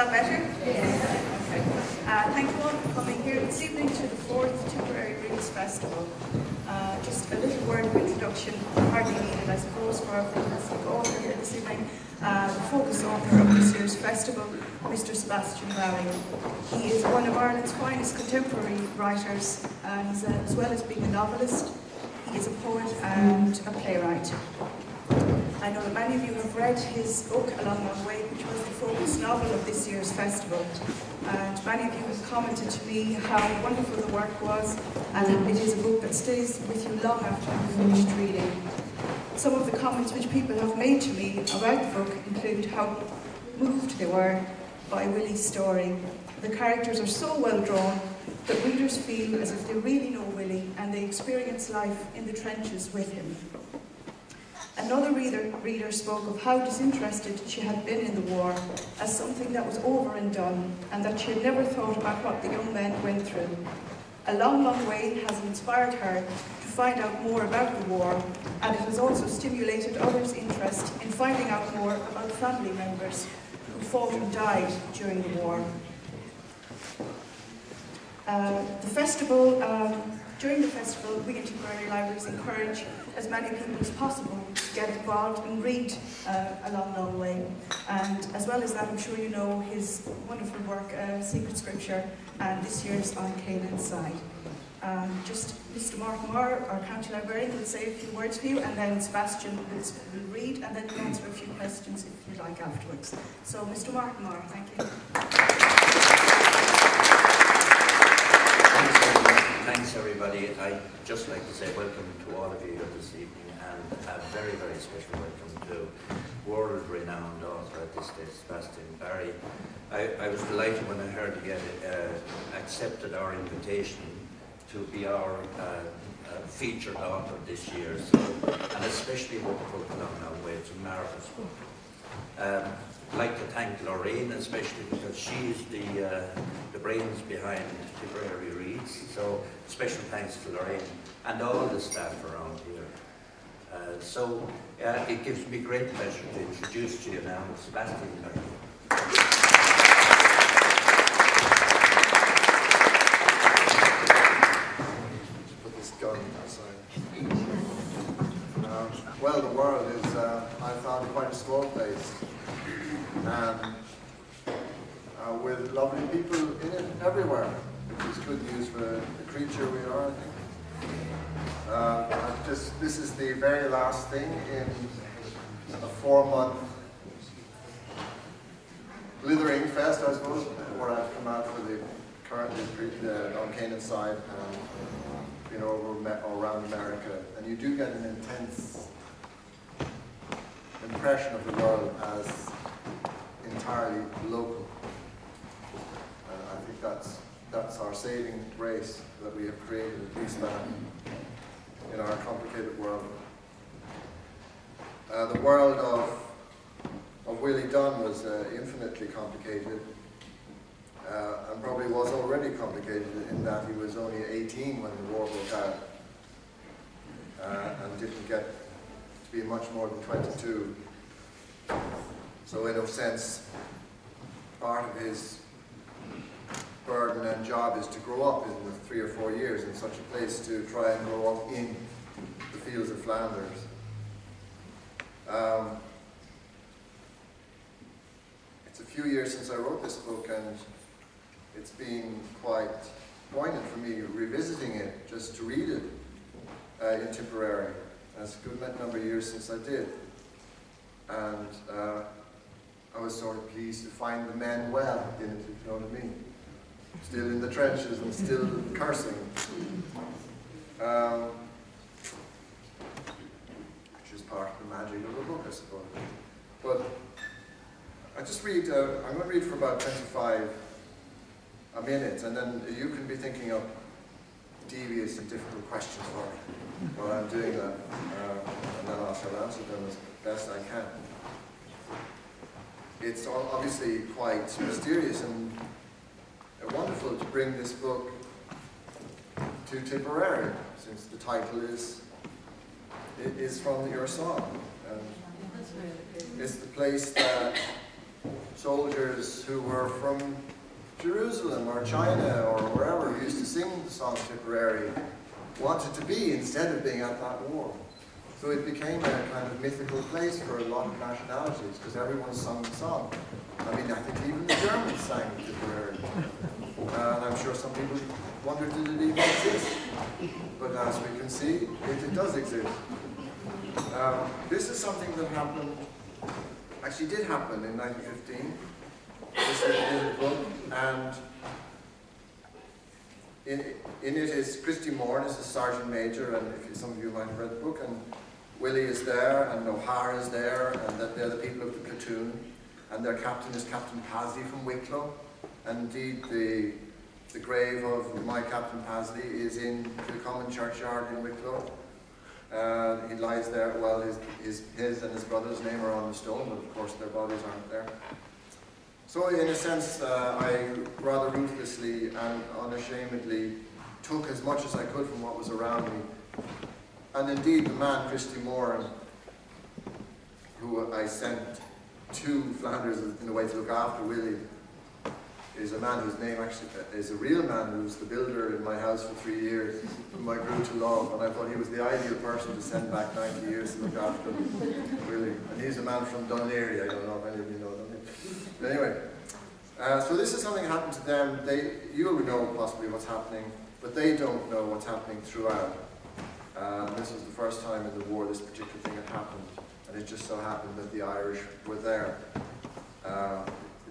that better? Yes. Okay. Thank you all for coming here this evening to the 4th Tipperary Reads Festival. Just a little word of introduction, hardly needed, I suppose, for our fantastic author here this evening, the focus author of this year's festival, Mr. Sebastian Barry. He is one of Ireland's finest contemporary writers, and as well as being a novelist, he is a poet and a playwright. I know that many of you have read his book, Along the Way, which was the focus novel of this year's festival. And many of you have commented to me how wonderful the work was, and it is a book that stays with you long after you've finished reading. Some of the comments which people have made to me about the book include how moved they were by Willie's story. The characters are so well drawn that readers feel as if they really know Willie and they experience life in the trenches with him. Another reader spoke of how disinterested she had been in the war as something that was over and done, and that she had never thought about what the young men went through. A Long, Long Way has inspired her to find out more about the war, and it has also stimulated others' interest in finding out more about family members who fought and died during the war. During the festival, we in Tipperary Libraries encourage as many people as possible to get involved and read A Long, Long Way. And as well as that, I'm sure you know his wonderful work, Secret Scripture, and this year's On Canaan's Side. Just Mr. Mark Moore, our county librarian, will say a few words for you, and then Sebastian will read, and then we'll answer a few questions if you'd like afterwards. So, Mr. Mark Moore, thank you. Thanks everybody. I'd just like to say welcome to all of you here this evening, and a very, very special welcome to world-renowned author at this stage, Sebastian Barry. I was delighted when I heard he had accepted our invitation to be our featured author this year, so, and especially with the book Along the Way. It's a marvellous book. I'd like to thank Lorraine, especially because she's the brains behind Tipperary Reads. So special thanks to Lorraine and all the staff around here. It gives me great pleasure to introduce to you now Sebastian Barry. Put this gun aside. Well, the world is, I found, quite a small place. With lovely people in it everywhere, which is good news for the creature we are, I think. This is the very last thing in a 4-month blithering fest, I suppose, where I've come out for the currently on Canaan's Side and been over around America, and you do get an intense impression of the world as entirely local. I think that's our saving grace that we have created, at least that in our complicated world. The world of Willie Dunn was infinitely complicated, and probably was already complicated in that he was only 18 when the war broke out, and didn't get to be much more than 22. So in a sense, part of his burden and job is to grow up in the 3 or 4 years in such a place, to try and grow up in the fields of Flanders. It's a few years since I wrote this book, and it's been quite poignant for me revisiting it, just to read it in Tipperary. And it's a good number of years since I did. And I was sort of pleased to find the men well in it, if you know what I mean. Still in the trenches and still cursing. Which is part of the magic of the book, I suppose. But I just read, I'm going to read for about 25 minutes, and then you can be thinking of devious and difficult questions while I'm doing that. And then I shall answer them as best I can. It's obviously quite mysterious and wonderful to bring this book to Tipperary, since the title is from your song. And it's the place that soldiers who were from Jerusalem or China or wherever, who used to sing the song Tipperary, wanted to be instead of being at that war. So it became a kind of mythical place for a lot of nationalities because everyone sung the song. I mean, I think even the Germans sang Tipperary. And I'm sure some people wondered, did it even exist? But as we can see, it does exist. This is something that happened, actually did happen in 1915. This is in the book, and in it is Christy Moran is the sergeant major, and if some of you might have read the book, and Willie is there, and O'Hara is there, and that they're the people of the platoon, and their captain is Captain Pasley from Wicklow, and indeed the grave of my Captain Pasley is in the common churchyard in Wicklow. He lies there. Well, his and his brother's name are on the stone, but of course their bodies aren't there. So in a sense, I rather ruthlessly and unashamedly took as much as I could from what was around me. And indeed, the man, Christy Moran, who I sent to Flanders in a way to look after Willie, is a man whose name actually is a real man who was the builder in my house for 3 years, whom I grew to love, and I thought he was the ideal person to send back 90 years to look after Willie. And he's a man from Dunleary. I don't know if any of you know Dunleary. But anyway, so this is something that happened to them. You would know possibly what's happening, but they don't know what's happening throughout. This was the first time in the war this particular thing had happened, and it just so happened that the Irish were there.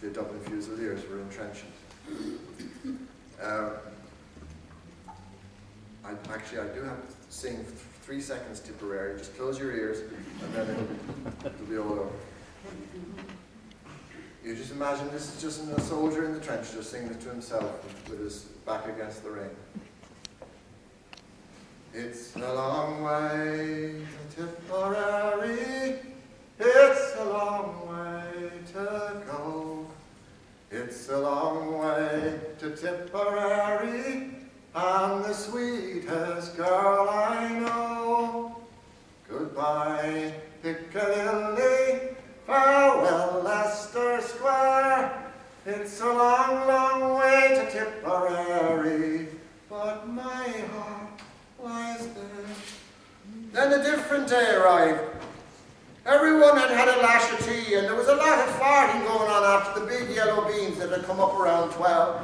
The Dublin Fusiliers were in trenches. I do have to sing 3 seconds Tipperary. Just close your ears, and then it'll be all over. You just imagine this is just a soldier in the trench just singing it to himself with his back against the rain. It's a long way to Tipperary. It's a long way to go. It's a long way to Tipperary, and the sweetest girl I know. Goodbye, Piccadilly, farewell, Leicester Square. It's a long, long way to Tipperary, but my heart lies there. Then a different day arrived. Everyone had had a lash of tea, and there was a lot of farting going on after the big yellow beans that had come up around 12.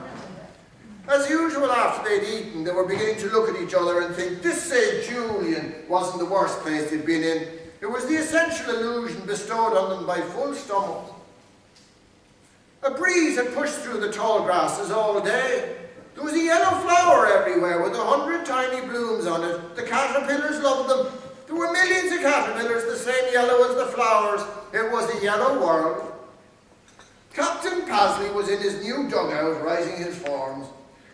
As usual, after they'd eaten, they were beginning to look at each other and think, this St. Julian wasn't the worst place they'd been in. It was the essential illusion bestowed on them by full stomachs. A breeze had pushed through the tall grasses all day. There was a yellow flower everywhere with 100 tiny blooms on it. The caterpillars loved them. There were millions of caterpillars the same yellow as the flowers. It was a yellow world. Captain Pasley was in his new dugout writing his forms.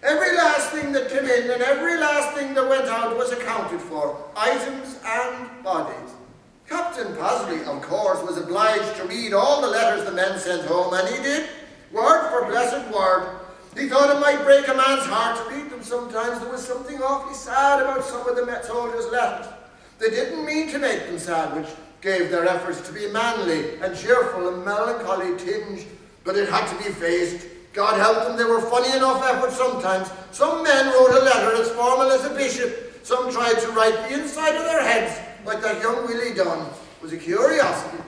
Every last thing that came in and every last thing that went out was accounted for, items and bodies. Captain Pasley, of course, was obliged to read all the letters the men sent home, and he did, word for blessed word. He thought it might break a man's heart to read them sometimes. There was something awfully sad about some of the soldiers' letters. They didn't mean to make them sad, which gave their efforts to be manly and cheerful and melancholy tinged, but it had to be faced. God help them, they were funny enough efforts sometimes. Some men wrote a letter as formal as a bishop. Some tried to write the inside of their heads, like that young Willie Dunn. It was a curiosity.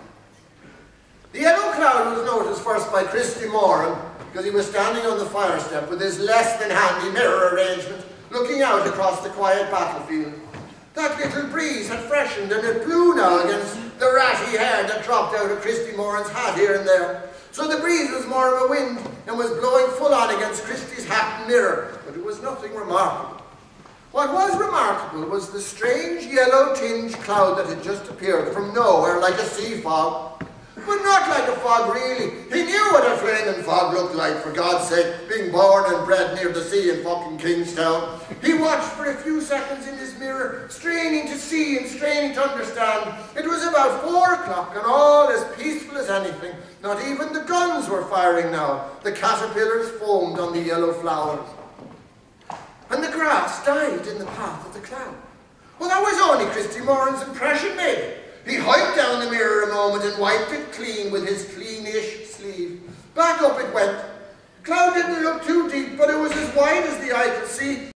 The yellow cloud was noticed first by Christy Moran, because he was standing on the fire step with his less than handy mirror arrangement, looking out across the quiet battlefield. That little breeze had freshened, and it blew now against the ratty hair that dropped out of Christy Moran's hat here and there. So the breeze was more of a wind and was blowing full on against Christy's hat and mirror, but it was nothing remarkable. What was remarkable was the strange yellow-tinged cloud that had just appeared from nowhere like a sea fog. But not like a fog, really. He knew what a flaming fog looked like, for God's sake, being born and bred near the sea in fucking Kingstown. He watched for a few seconds in his mirror, straining to see and straining to understand. It was about 4 o'clock, and all as peaceful as anything. Not even the guns were firing now. The caterpillars foamed on the yellow flowers. And the grass died in the path of the cloud. Well, that was only Christy Moran's impression, maybe. He hiked down the mirror a moment and wiped it clean with his cleanish sleeve. Back up it went. The cloud didn't look too deep, but it was as wide as the eye could see.